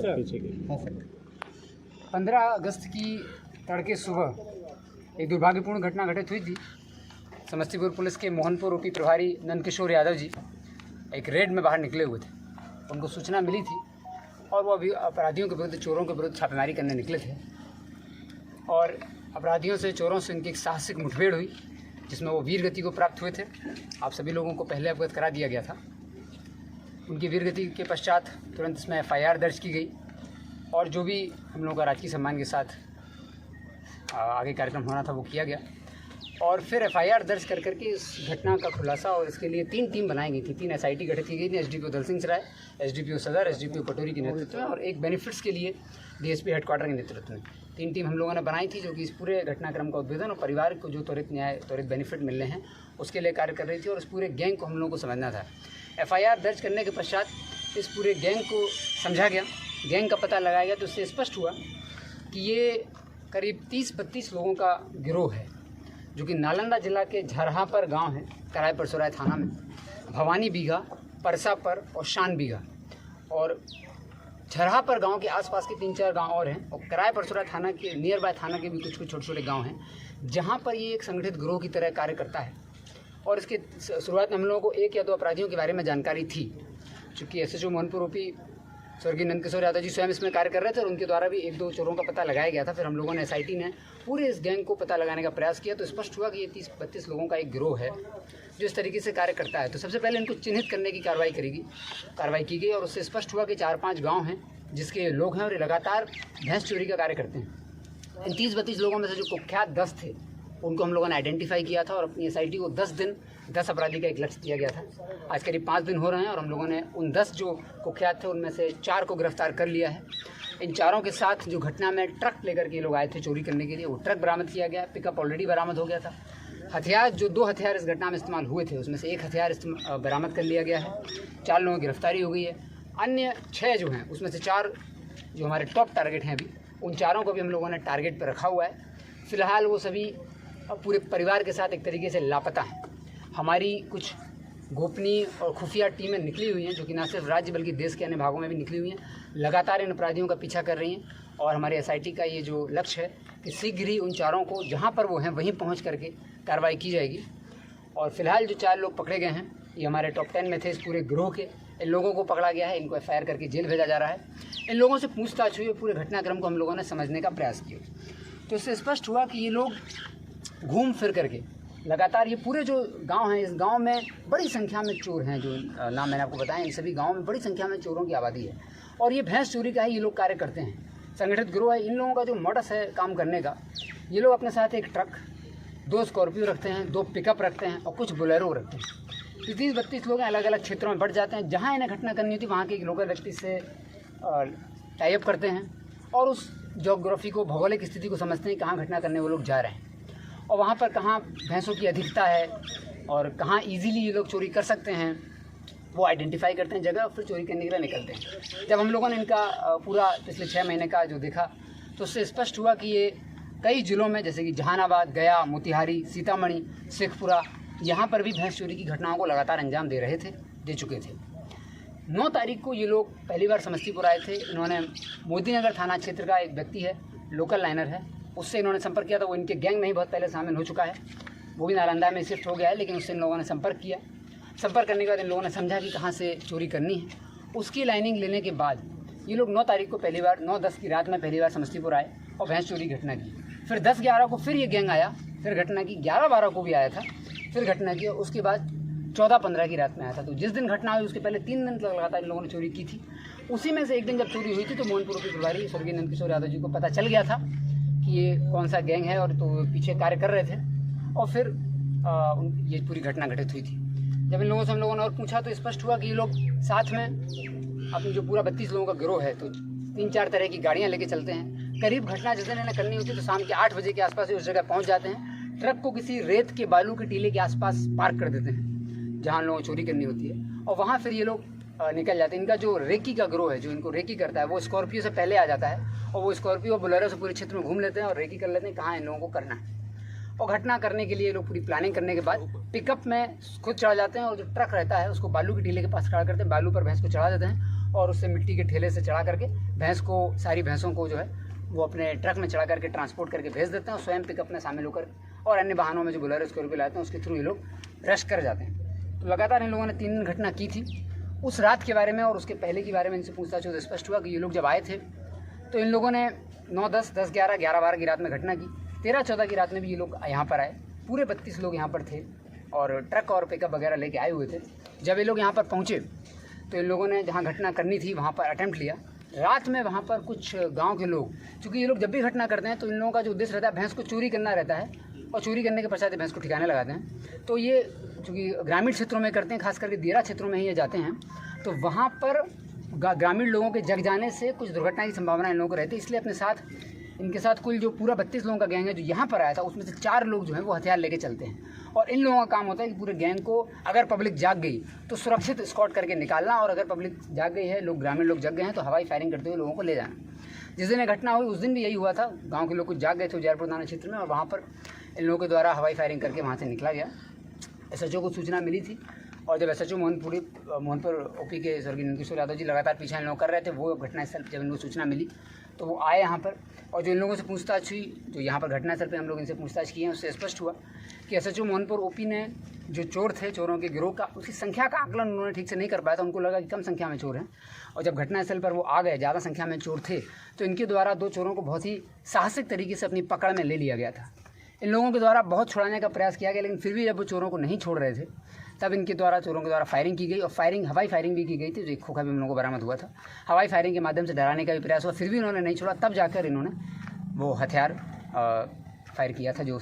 15 अगस्त की तड़के सुबह एक दुर्भाग्यपूर्ण घटना घटित हुई थी। समस्तीपुर पुलिस के मोहनपुर ओपी प्रभारी नंदकिशोर यादव जी एक रेड में बाहर निकले हुए थे। उनको सूचना मिली थी और वो अभी अपराधियों के विरुद्ध, चोरों के विरुद्ध छापेमारी करने निकले थे और अपराधियों से, चोरों से उनकी एक साहसिक मुठभेड़ हुई जिसमें वो वीर गति को प्राप्त हुए थे। आप सभी लोगों को पहले अवगत करा दिया गया था। उनकी वीर गति के पश्चात तुरंत इसमें FIR दर्ज की गई और जो भी हम लोगों का राजकीय सम्मान के साथ आगे कार्यक्रम होना था वो किया गया। और फिर FIR दर्ज कर करके इस घटना का खुलासा और इसके लिए 3 टीम बनाई गई थी। 3 SIT गठित की गई थी, SDPO दल सिंह सराय, SDPO सदर, SDPO कटोरी के नेतृत्व में और एक बेनिफिट्स के लिए DSP हेडक्वार्टर के नेतृत्व में 3 टीम हम लोगों ने बनाई थी, जो कि इस पूरे घटनाक्रम का उद्भेदन और परिवार को जो त्वरित न्याय, त्वरित बेनिफिट मिलने हैं उसके लिए कार्य कर रही थी और इस पूरे गैंग को हम लोगों को समझना था। FIR दर्ज करने के पश्चात इस पूरे गैंग को समझा गया, गैंग का पता लगाया गया, तो इससे स्पष्ट हुआ कि ये करीब 30-32 लोगों का गिरोह है, जो कि नालंदा जिला के झरहापर गांव है, कराय परसोराय थाना में, भवानी बीघा, परसापर और शान बीघा और झरहापर गांव के आसपास के 3-4 गांव और हैं और कराय परसोराय थाना के नियर बाय थाना के भी कुछ छोटे छोटे गांव हैं, जहां पर ये एक संगठित गिरोह की तरह कार्य करता है। और इसके शुरुआत में हम लोगों को 1 या 2 अपराधियों के बारे में जानकारी थी, चूँकि SHO मोहनपुर ओपी स्वर्गीय नंदकिशोर यादव जी स्वयं इसमें कार्य कर रहे थे और उनके द्वारा भी 1-2 चोरों का पता लगाया गया था। फिर हम लोगों ने SIT ने पूरे इस गैंग को पता लगाने का प्रयास किया, तो स्पष्ट हुआ कि ये 30-32 लोगों का एक गिरोह है जो इस तरीके से कार्य करता है। तो सबसे पहले इनको चिन्हित करने की कार्रवाई की गई और उससे स्पष्ट हुआ कि 4-5 गाँव हैं जिसके लोग हैं और ये लगातार भैंस चोरी का कार्य करते हैं। इन 30-32 लोगों में से जो कुख्यात 10 थे उनको हम लोगों ने आइडेंटिफाई किया था और अपनी SIT को 10 दिन 10 अपराधी का एक लक्ष्य दिया गया था। आज करीब 5 दिन हो रहे हैं और हम लोगों ने उन 10 जो कुख्यात थे उनमें से 4 को गिरफ्तार कर लिया है। इन चारों के साथ जो घटना में ट्रक लेकर के लोग आए थे चोरी करने के लिए, वो ट्रक बरामद किया गया, पिकअप ऑलरेडी बरामद हो गया था। हथियार, जो 2 हथियार इस घटना में इस्तेमाल हुए थे उसमें से 1 हथियार बरामद कर लिया गया है। 4 लोगों की गिरफ्तारी हो गई है। अन्य 6 जो हैं उसमें से 4 जो हमारे टॉप टारगेट हैं, अभी उन चारों को भी हम लोगों ने टारगेट पर रखा हुआ है। फ़िलहाल वो सभी पूरे परिवार के साथ एक तरीके से लापता हैं। हमारी कुछ गोपनीय और खुफिया टीमें निकली हुई हैं, जो कि न सिर्फ राज्य बल्कि देश के अन्य भागों में भी निकली हुई हैं, लगातार इन अपराधियों का पीछा कर रही हैं। और हमारे SIT का ये जो लक्ष्य है कि शीघ्र ही उन चारों को जहाँ पर वो हैं वहीं पहुँच करके कार्रवाई की जाएगी। और फिलहाल जो 4 लोग पकड़े गए हैं ये हमारे टॉप 10 में थे इस पूरे गिरोह के। इन लोगों को पकड़ा गया है, इनको FIR करके जेल भेजा जा रहा है। इन लोगों से पूछताछ हुई, पूरे घटनाक्रम को हम लोगों ने समझने का प्रयास किया, तो इससे स्पष्ट हुआ कि ये लोग घूम फिर करके लगातार, ये पूरे जो गांव हैं, इस गांव में बड़ी संख्या में चोर हैं, जो नाम मैंने आपको बताया, इन सभी गांवों में बड़ी संख्या में चोरों की आबादी है और ये भैंस चोरी का ही ये लोग कार्य करते हैं। संगठित गिरोह है। इन लोगों का जो मॉडस है काम करने का, ये लोग अपने साथ 1 ट्रक, 2 स्कॉर्पियो रखते हैं, 2 पिकअप रखते हैं और कुछ बोलेरो रखते हैं। 30-32 लोग अलग अलग क्षेत्रों में बढ़ जाते हैं, जहाँ इन्हें घटना करनी होती है वहाँ के एक लोकल व्यक्ति से टाई अप करते हैं और उस जोग्राफी को, भौगोलिक स्थिति को समझते हैं कहाँ घटना करने वो लोग जा रहे हैं और वहाँ पर कहाँ भैंसों की अधिकता है और कहाँ इजीली ये लोग चोरी कर सकते हैं, वो आइडेंटिफाई करते हैं जगह और फिर चोरी करने के लिए निकलते हैं। जब हम लोगों ने इनका पूरा पिछले 6 महीने का जो देखा, तो उससे स्पष्ट हुआ कि ये कई ज़िलों में, जैसे कि जहानाबाद, गया, मोतिहारी, सीतामढ़ी, शेखपुरा, यहाँ पर भी भैंस चोरी की घटनाओं को लगातार अंजाम दे चुके थे। 9 तारीख को ये लोग पहली बार समस्तीपुर आए थे। इन्होंने मोदीनगर थाना क्षेत्र का एक व्यक्ति है, लोकल लाइनर है, उससे इन्होंने संपर्क किया था। वो इनके गैंग में ही बहुत पहले शामिल हो चुका है, वो भी नालंदा में शिफ्ट हो गया है, लेकिन उससे इन लोगों ने संपर्क किया। संपर्क करने के बाद इन लोगों ने समझा कि कहाँ से चोरी करनी है। उसकी लाइनिंग लेने के बाद ये लोग 9 तारीख को पहली बार, 9-10 की रात में पहली बार समस्तीपुर आए और भैंस चोरी की घटना की। फिर 10-11 को फिर ये गैंग आया, फिर घटना की। 11-12 को भी आया था, फिर घटना की। उसके बाद 14-15 की रात में आया था। तो जिस दिन घटना हुई उसके पहले 3 दिन लगातार इन लोगों ने चोरी की थी। उसी में से एक दिन जब चोरी हुई थी तो मोहनपुर के प्रभारी स्वर्गीय नंदकिशोर यादव जी को पता चल गया था कि ये कौन सा गैंग है और तो पीछे कार्य कर रहे थे और फिर ये पूरी घटना घटित हुई थी। जब इन लोगों से हम लोगों ने और पूछा तो स्पष्ट हुआ कि ये लोग साथ में अपनी जो पूरा 32 लोगों का गिरोह है तो 3-4 तरह की गाड़ियाँ लेके चलते हैं। करीब घटना जिस दिन इन्हें करनी होती है तो शाम के 8 बजे के आसपास उस जगह पहुँच जाते हैं। ट्रक को किसी रेत के बालू के टीले के आसपास पार्क कर देते हैं जहाँ लोगों को चोरी करनी होती है और वहाँ फिर ये लोग निकल जाते हैं। इनका जो रेकी का गिरोह है, जो इनको रेकी करता है, वो स्कॉर्पियो से पहले आ जाता है और वो स्कॉर्पियो और बोलेरो से पूरे क्षेत्र में घूम लेते हैं और रेकी कर लेते हैं कहाँ इन लोगों को करना है। और घटना करने के लिए लोग पूरी प्लानिंग करने के बाद पिकअप में खुद चढ़ा जाते हैं और जो ट्रक रहता है उसको बालू की टीले के पास खड़ा करते हैं, बालू पर भैंस को चढ़ा देते हैं और उससे मिट्टी के ठेले से चढ़ा करके सारी भैंसों को जो है वो अपने ट्रक में चढ़ा करके ट्रांसपोर्ट करके भेज देते हैं और स्वयं पिकअप में शामिल होकर और अन्य वाहनों में जो बोलेरो स्कॉर्पियो लाते हैं उसके थ्रू ये लोग रश कर जाते हैं। तो लगातार इन लोगों ने 3 दिन घटना की थी। उस रात के बारे में और उसके पहले के बारे में इनसे पूछताछ तो स्पष्ट हुआ कि ये लोग जब आए थे तो इन लोगों ने 9, 10, 10, 11, 11, 12 की रात में घटना की। 13, 14 की रात में भी ये लोग यहाँ पर आए। पूरे 32 लोग यहाँ पर थे और ट्रक और पिकअप वगैरह लेके आए हुए थे। जब ये लोग यहाँ पर पहुँचे तो इन लोगों ने जहाँ घटना करनी थी वहाँ पर अटेम्प्ट लिया। रात में वहाँ पर कुछ गांव के लोग, चूँकि ये लोग जब भी घटना करते हैं तो इन लोगों का जो उद्देश्य रहता है भैंस को चोरी करना रहता है और चोरी करने के पश्चात भैंस को ठिकाने लगाते हैं। तो ये चूँकि ग्रामीण क्षेत्रों में करते हैं, खास करके दियारा क्षेत्रों में ही ये जाते हैं, तो वहाँ पर ग्रामीण लोगों के जग जाने से कुछ दुर्घटना की संभावना इन लोगों को रहती है। इसलिए अपने साथ इनके साथ कुल जो पूरा 32 लोगों का गैंग है जो यहाँ पर आया था उसमें से 4 लोग जो हैं वो हथियार लेके चलते हैं और इन लोगों का काम होता है कि पूरे गैंग को अगर पब्लिक जाग गई तो सुरक्षित स्कॉट करके निकालना और अगर पब्लिक जाग गई है, ग्रामीण लोग जग गए हैं तो हवाई फायरिंग करते हुए लोगों को ले जाना। जिस दिन ये घटना हुई उस दिन भी यही हुआ था। गाँव के लोग कुछ जाग गए थे उजियारपुर थाना क्षेत्र में और वहाँ पर इन लोगों के द्वारा हवाई फायरिंग करके वहाँ से निकला गया। SHO को सूचना मिली थी और जब SHO मोहनपुर OP के स्वर्गीय नंदकिशोर यादव जी लगातार पीछा इन लोग कर रहे थे, वो घटनास्थल जब इनको सूचना मिली तो वो आए यहाँ पर और जो इन लोगों से पूछताछ हुई, जो यहाँ पर घटनास्थल पे हम लोग इनसे पूछताछ किए हैं, उससे स्पष्ट हुआ कि SHO मोहनपुर OP ने जो चोर थे, चोरों के गिरोह का, उसकी संख्या का आकलन उन्होंने ठीक से नहीं कर पाया था। उनको लगा कि कम संख्या में चोर हैं और जब घटनास्थल पर वो आ गए, ज़्यादा संख्या में चोर थे, तो इनके द्वारा 2 चोरों को बहुत ही साहसिक तरीके से अपनी पकड़ में ले लिया गया था। इन लोगों के द्वारा बहुत छुड़ाने का प्रयास किया गया, लेकिन फिर भी जब वो चोरों को नहीं छोड़ रहे थे तब इनके द्वारा चोरों के द्वारा फायरिंग की गई और हवाई फायरिंग भी की गई थी। जो एक खोखा भी हम लोगों को बरामद हुआ था। हवाई फायरिंग के माध्यम से डराने का भी प्रयास हुआ, फिर भी उन्होंने नहीं छोड़ा। तब जाकर इन्होंने वो हथियार फायर किया था जो